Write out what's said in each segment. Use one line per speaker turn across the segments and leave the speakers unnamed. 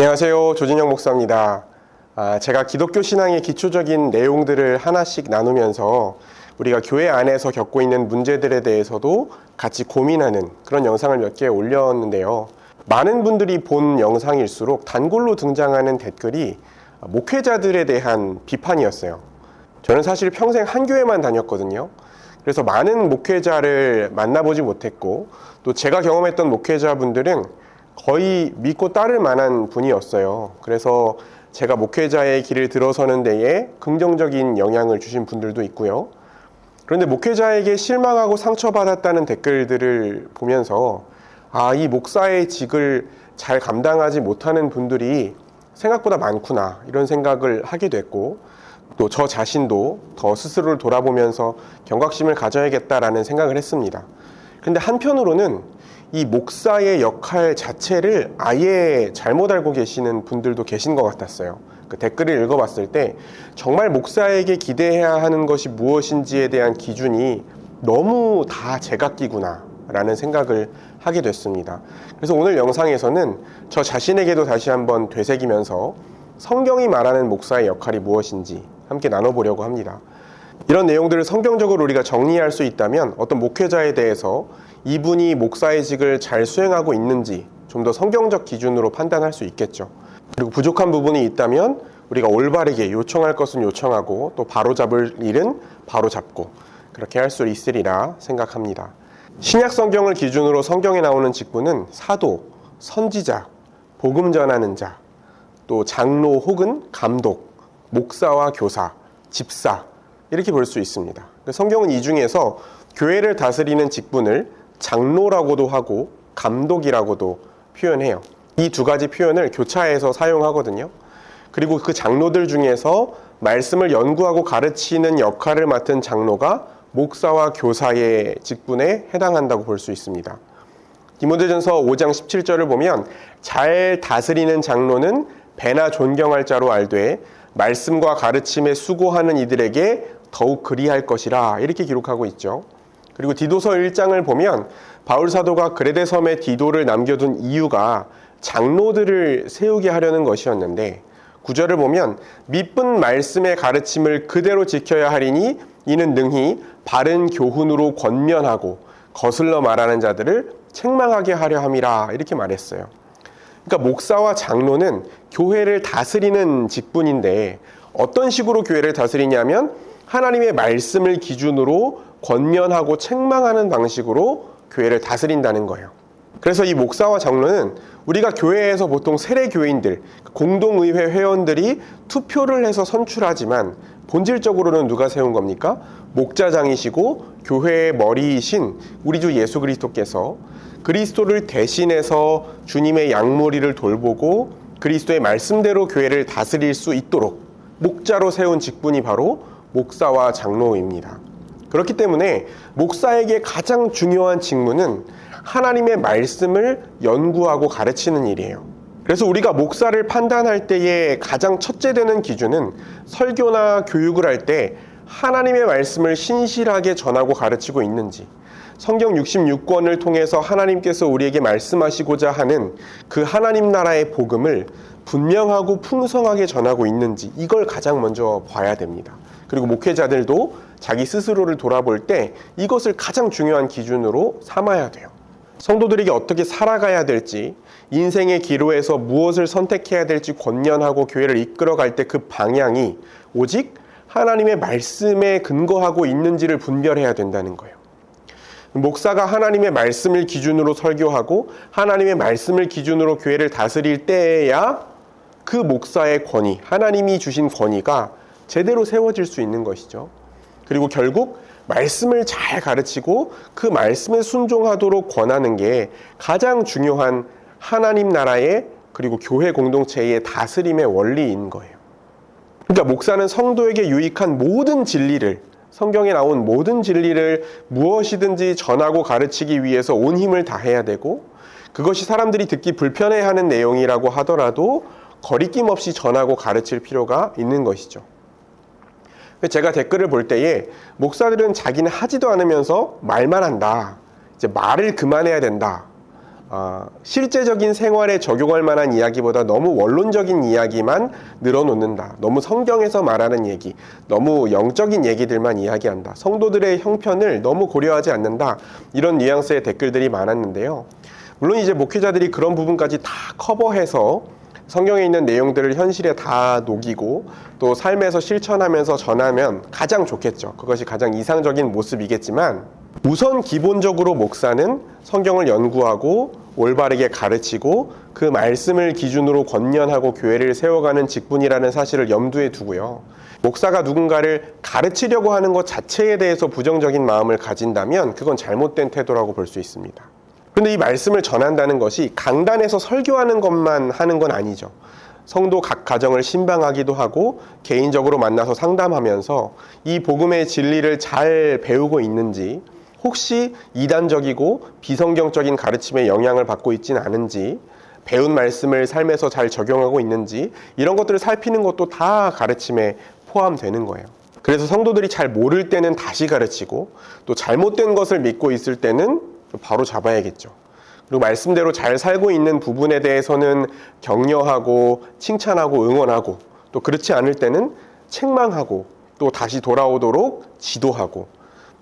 안녕하세요. 조진영 목사입니다. 제가 기독교 신앙의 기초적인 내용들을 하나씩 나누면서 우리가 교회 안에서 겪고 있는 문제들에 대해서도 같이 고민하는 그런 영상을 몇 개 올렸는데요. 많은 분들이 본 영상일수록 단골로 등장하는 댓글이 목회자들에 대한 비판이었어요. 저는 사실 평생 한 교회만 다녔거든요. 그래서 많은 목회자를 만나보지 못했고, 또 제가 경험했던 목회자분들은 거의 믿고 따를 만한 분이었어요. 그래서 제가 목회자의 길을 들어서는 데에 긍정적인 영향을 주신 분들도 있고요. 그런데 목회자에게 실망하고 상처받았다는 댓글들을 보면서 이 목사의 직을 잘 감당하지 못하는 분들이 생각보다 많구나, 이런 생각을 하게 됐고, 또 저 자신도 더 스스로를 돌아보면서 경각심을 가져야겠다라는 생각을 했습니다. 근데 한편으로는 이 목사의 역할 자체를 아예 잘못 알고 계시는 분들도 계신 것 같았어요. 그 댓글을 읽어봤을 때 정말 목사에게 기대해야 하는 것이 무엇인지에 대한 기준이 너무 다 제각기구나 라는 생각을 하게 됐습니다. 그래서 오늘 영상에서는 저 자신에게도 다시 한번 되새기면서 성경이 말하는 목사의 역할이 무엇인지 함께 나눠보려고 합니다. 이런 내용들을 성경적으로 우리가 정리할 수 있다면 어떤 목회자에 대해서 이분이 목사의 직을 잘 수행하고 있는지 좀 더 성경적 기준으로 판단할 수 있겠죠. 그리고 부족한 부분이 있다면 우리가 올바르게 요청할 것은 요청하고, 또 바로잡을 일은 바로잡고, 그렇게 할 수 있으리라 생각합니다. 신약 성경을 기준으로 성경에 나오는 직분은 사도, 선지자, 복음 전하는 자, 또 장로 혹은 감독, 목사와 교사, 집사, 이렇게 볼 수 있습니다. 성경은 이 중에서 교회를 다스리는 직분을 장로라고도 하고 감독이라고도 표현해요. 이 두 가지 표현을 교차해서 사용하거든요. 그리고 그 장로들 중에서 말씀을 연구하고 가르치는 역할을 맡은 장로가 목사와 교사의 직분에 해당한다고 볼 수 있습니다. 디모데전서 5장 17절을 보면 잘 다스리는 장로는 배나 존경할 자로 알되 말씀과 가르침에 수고하는 이들에게 더욱 그리할 것이라, 이렇게 기록하고 있죠. 그리고 디도서 1장을 보면 바울 사도가 그레데 섬에 디도를 남겨둔 이유가 장로들을 세우게 하려는 것이었는데, 9절을 보면 믿은 말씀의 가르침을 그대로 지켜야 하리니 이는 능히 바른 교훈으로 권면하고 거슬러 말하는 자들을 책망하게 하려 함이라, 이렇게 말했어요. 그러니까 목사와 장로는 교회를 다스리는 직분인데, 어떤 식으로 교회를 다스리냐면 하나님의 말씀을 기준으로 권면하고 책망하는 방식으로 교회를 다스린다는 거예요. 그래서 이 목사와 장로는 우리가 교회에서 보통 세례교인들, 공동의회 회원들이 투표를 해서 선출하지만 본질적으로는 누가 세운 겁니까? 목자장이시고 교회의 머리이신 우리 주 예수 그리스도께서 그리스도를 대신해서 주님의 양무리를 돌보고 그리스도의 말씀대로 교회를 다스릴 수 있도록 목자로 세운 직분이 바로 목사와 장로입니다. 그렇기 때문에 목사에게 가장 중요한 직무는 하나님의 말씀을 연구하고 가르치는 일이에요. 그래서 우리가 목사를 판단할 때의 가장 첫째 되는 기준은 설교나 교육을 할 때 하나님의 말씀을 신실하게 전하고 가르치고 있는지, 성경 66권을 통해서 하나님께서 우리에게 말씀하시고자 하는 그 하나님 나라의 복음을 분명하고 풍성하게 전하고 있는지, 이걸 가장 먼저 봐야 됩니다. 그리고 목회자들도 자기 스스로를 돌아볼 때 이것을 가장 중요한 기준으로 삼아야 돼요. 성도들에게 어떻게 살아가야 될지, 인생의 기로에서 무엇을 선택해야 될지 권면하고 교회를 이끌어갈 때 그 방향이 오직 하나님의 말씀에 근거하고 있는지를 분별해야 된다는 거예요. 목사가 하나님의 말씀을 기준으로 설교하고 하나님의 말씀을 기준으로 교회를 다스릴 때에야 그 목사의 권위, 하나님이 주신 권위가 제대로 세워질 수 있는 것이죠. 그리고 결국 말씀을 잘 가르치고 그 말씀에 순종하도록 권하는 게 가장 중요한 하나님 나라의, 그리고 교회 공동체의 다스림의 원리인 거예요. 그러니까 목사는 성도에게 유익한 모든 진리를, 성경에 나온 모든 진리를 무엇이든지 전하고 가르치기 위해서 온 힘을 다해야 되고, 그것이 사람들이 듣기 불편해하는 내용이라고 하더라도 거리낌 없이 전하고 가르칠 필요가 있는 것이죠. 제가 댓글을 볼 때에 목사들은 자기는 하지도 않으면서 말만 한다, 이제 말을 그만해야 된다, 실제적인 생활에 적용할 만한 이야기보다 너무 원론적인 이야기만 늘어놓는다. 너무 성경에서 말하는 얘기, 너무 영적인 얘기들만 이야기한다. 성도들의 형편을 너무 고려하지 않는다. 이런 뉘앙스의 댓글들이 많았는데요. 물론 이제 목회자들이 그런 부분까지 다 커버해서 성경에 있는 내용들을 현실에 다 녹이고 또 삶에서 실천하면서 전하면 가장 좋겠죠. 그것이 가장 이상적인 모습이겠지만 우선 기본적으로 목사는 성경을 연구하고 올바르게 가르치고 그 말씀을 기준으로 권면하고 교회를 세워가는 직분이라는 사실을 염두에 두고요. 목사가 누군가를 가르치려고 하는 것 자체에 대해서 부정적인 마음을 가진다면 그건 잘못된 태도라고 볼 수 있습니다. 그런데 이 말씀을 전한다는 것이 강단에서 설교하는 것만 하는 건 아니죠. 성도 각 가정을 신방하기도 하고 개인적으로 만나서 상담하면서 이 복음의 진리를 잘 배우고 있는지, 혹시 이단적이고 비성경적인 가르침에 영향을 받고 있진 않은지, 배운 말씀을 삶에서 잘 적용하고 있는지, 이런 것들을 살피는 것도 다 가르침에 포함되는 거예요. 그래서 성도들이 잘 모를 때는 다시 가르치고 또 잘못된 것을 믿고 있을 때는 바로 잡아야겠죠. 그리고 말씀대로 잘 살고 있는 부분에 대해서는 격려하고 칭찬하고 응원하고, 또 그렇지 않을 때는 책망하고 또 다시 돌아오도록 지도하고,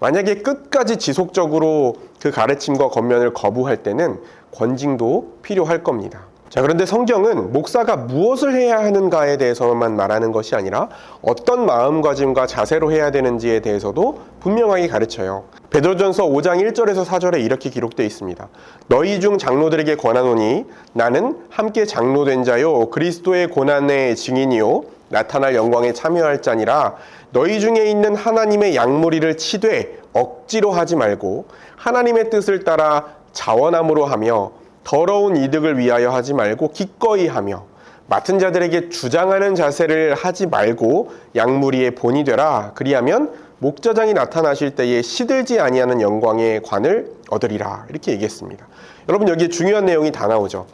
만약에 끝까지 지속적으로 그 가르침과 권면을 거부할 때는 권징도 필요할 겁니다. 자, 그런데 성경은 목사가 무엇을 해야 하는가에 대해서만 말하는 것이 아니라 어떤 마음가짐과 자세로 해야 되는지에 대해서도 분명하게 가르쳐요. 베드로전서 5장 1절에서 4절에 이렇게 기록되어 있습니다. 너희 중 장로들에게 권하노니 나는 함께 장로된 자요 그리스도의 고난의 증인이요 나타날 영광에 참여할 자니라. 너희 중에 있는 하나님의 양무리를 치되 억지로 하지 말고 하나님의 뜻을 따라 자원함으로 하며 더러운 이득을 위하여 하지 말고 기꺼이 하며 맡은 자들에게 주장하는 자세를 하지 말고 양무리의 본이 되라. 그리하면 목자장이 나타나실 때에 시들지 아니하는 영광의 관을 얻으리라. 이렇게 얘기했습니다. 여러분, 여기에 중요한 내용이 다 나오죠.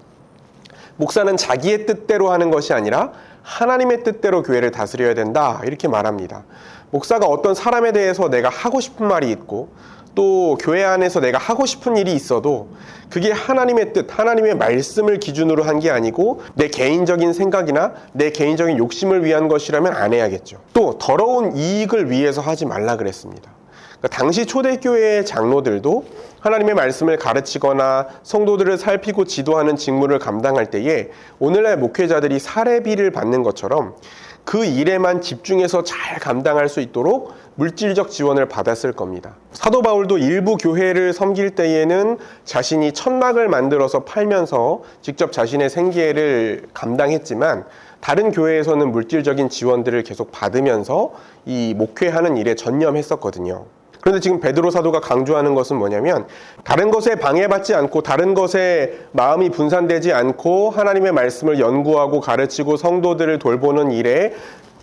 목사는 자기의 뜻대로 하는 것이 아니라 하나님의 뜻대로 교회를 다스려야 된다. 이렇게 말합니다. 목사가 어떤 사람에 대해서 내가 하고 싶은 말이 있고 또 교회 안에서 내가 하고 싶은 일이 있어도 그게 하나님의 뜻, 하나님의 말씀을 기준으로 한 게 아니고 내 개인적인 생각이나 내 개인적인 욕심을 위한 것이라면 안 해야겠죠. 또 더러운 이익을 위해서 하지 말라 그랬습니다. 그러니까 당시 초대교회의 장로들도 하나님의 말씀을 가르치거나 성도들을 살피고 지도하는 직무를 감당할 때에 오늘날 목회자들이 사례비를 받는 것처럼 그 일에만 집중해서 잘 감당할 수 있도록 물질적 지원을 받았을 겁니다. 사도 바울도 일부 교회를 섬길 때에는 자신이 천막을 만들어서 팔면서 직접 자신의 생계를 감당했지만 다른 교회에서는 물질적인 지원들을 계속 받으면서 이 목회하는 일에 전념했었거든요. 그런데 지금 베드로 사도가 강조하는 것은 뭐냐면 다른 것에 방해받지 않고 다른 것에 마음이 분산되지 않고 하나님의 말씀을 연구하고 가르치고 성도들을 돌보는 일에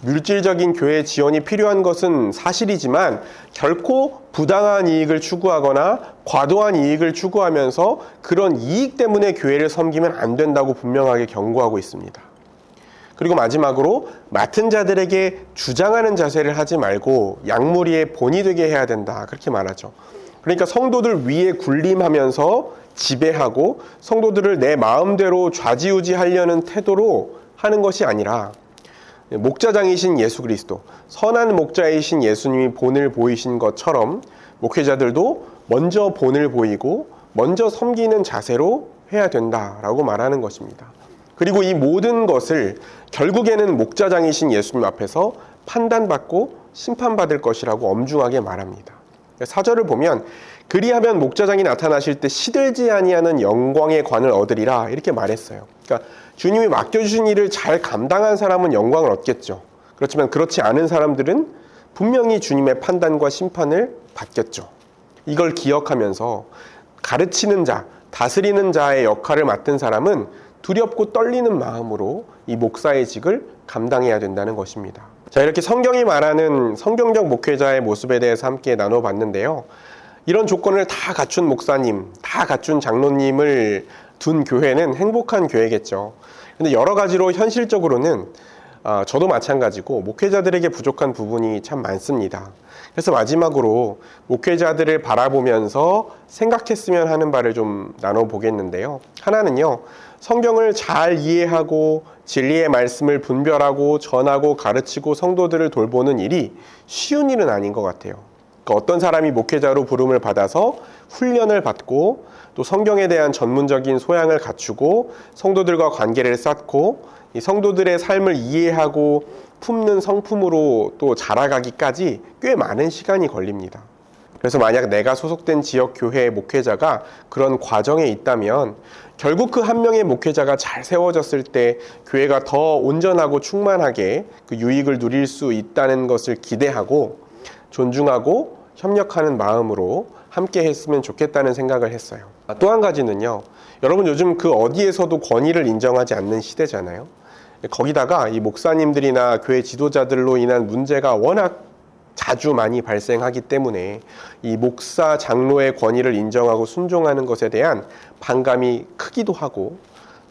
물질적인 교회 지원이 필요한 것은 사실이지만 결코 부당한 이익을 추구하거나 과도한 이익을 추구하면서 그런 이익 때문에 교회를 섬기면 안 된다고 분명하게 경고하고 있습니다. 그리고 마지막으로 맡은 자들에게 주장하는 자세를 하지 말고 양무리의 본이 되게 해야 된다. 그렇게 말하죠. 그러니까 성도들 위에 군림하면서 지배하고 성도들을 내 마음대로 좌지우지하려는 태도로 하는 것이 아니라 목자장이신 예수 그리스도, 선한 목자이신 예수님이 본을 보이신 것처럼 목회자들도 먼저 본을 보이고 먼저 섬기는 자세로 해야 된다라고 말하는 것입니다. 그리고 이 모든 것을 결국에는 목자장이신 예수님 앞에서 판단받고 심판받을 것이라고 엄중하게 말합니다. 4절을 보면 그리하면 목자장이 나타나실 때 시들지 아니하는 영광의 관을 얻으리라 이렇게 말했어요. 그러니까 주님이 맡겨주신 일을 잘 감당한 사람은 영광을 얻겠죠. 그렇지만 그렇지 않은 사람들은 분명히 주님의 판단과 심판을 받겠죠. 이걸 기억하면서 가르치는 자, 다스리는 자의 역할을 맡은 사람은 두렵고 떨리는 마음으로 이 목사의 직을 감당해야 된다는 것입니다. 자, 이렇게 성경이 말하는 성경적 목회자의 모습에 대해서 함께 나눠봤는데요. 이런 조건을 다 갖춘 목사님, 다 갖춘 장로님을 둔 교회는 행복한 교회겠죠. 근데 여러 가지로 현실적으로는 저도 마찬가지고 목회자들에게 부족한 부분이 참 많습니다. 그래서 마지막으로 목회자들을 바라보면서 생각했으면 하는 바를 좀 나눠보겠는데요. 하나는요, 성경을 잘 이해하고 진리의 말씀을 분별하고 전하고 가르치고 성도들을 돌보는 일이 쉬운 일은 아닌 것 같아요. 그러니까 어떤 사람이 목회자로 부름을 받아서 훈련을 받고 또 성경에 대한 전문적인 소양을 갖추고 성도들과 관계를 쌓고 이 성도들의 삶을 이해하고 품는 성품으로 또 자라가기까지 꽤 많은 시간이 걸립니다. 그래서 만약 내가 소속된 지역 교회의 목회자가 그런 과정에 있다면 결국 그 한 명의 목회자가 잘 세워졌을 때 교회가 더 온전하고 충만하게 그 유익을 누릴 수 있다는 것을 기대하고 존중하고 협력하는 마음으로 함께 했으면 좋겠다는 생각을 했어요. 또 한 가지는요, 여러분 요즘 그 어디에서도 권위를 인정하지 않는 시대잖아요. 거기다가 이 목사님들이나 교회 지도자들로 인한 문제가 워낙 자주 많이 발생하기 때문에 이 목사, 장로의 권위를 인정하고 순종하는 것에 대한 반감이 크기도 하고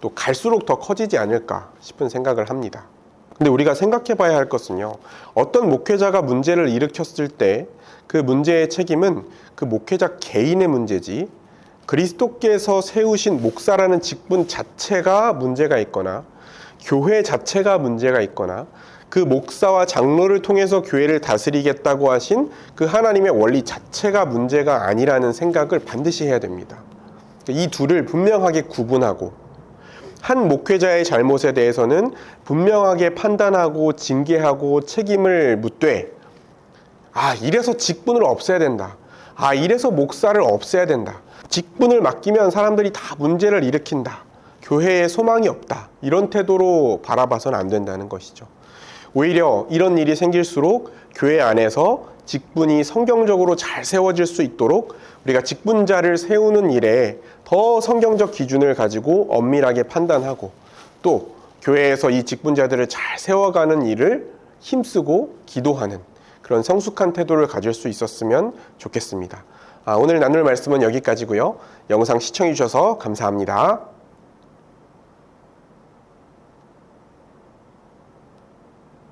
또 갈수록 더 커지지 않을까 싶은 생각을 합니다. 근데 우리가 생각해 봐야 할 것은요, 어떤 목회자가 문제를 일으켰을 때 그 문제의 책임은 그 목회자 개인의 문제지 그리스도께서 세우신 목사라는 직분 자체가 문제가 있거나 교회 자체가 문제가 있거나 그 목사와 장로를 통해서 교회를 다스리겠다고 하신 그 하나님의 원리 자체가 문제가 아니라는 생각을 반드시 해야 됩니다. 이 둘을 분명하게 구분하고 한 목회자의 잘못에 대해서는 분명하게 판단하고 징계하고 책임을 묻되 이래서 직분을 없애야 된다. 이래서 목사를 없애야 된다. 직분을 맡기면 사람들이 다 문제를 일으킨다. 교회에 소망이 없다. 이런 태도로 바라봐서는 안 된다는 것이죠. 오히려 이런 일이 생길수록 교회 안에서 직분이 성경적으로 잘 세워질 수 있도록 우리가 직분자를 세우는 일에 더 성경적 기준을 가지고 엄밀하게 판단하고 또 교회에서 이 직분자들을 잘 세워가는 일을 힘쓰고 기도하는 그런 성숙한 태도를 가질 수 있었으면 좋겠습니다. 오늘 나눌 말씀은 여기까지고요. 영상 시청해 주셔서 감사합니다.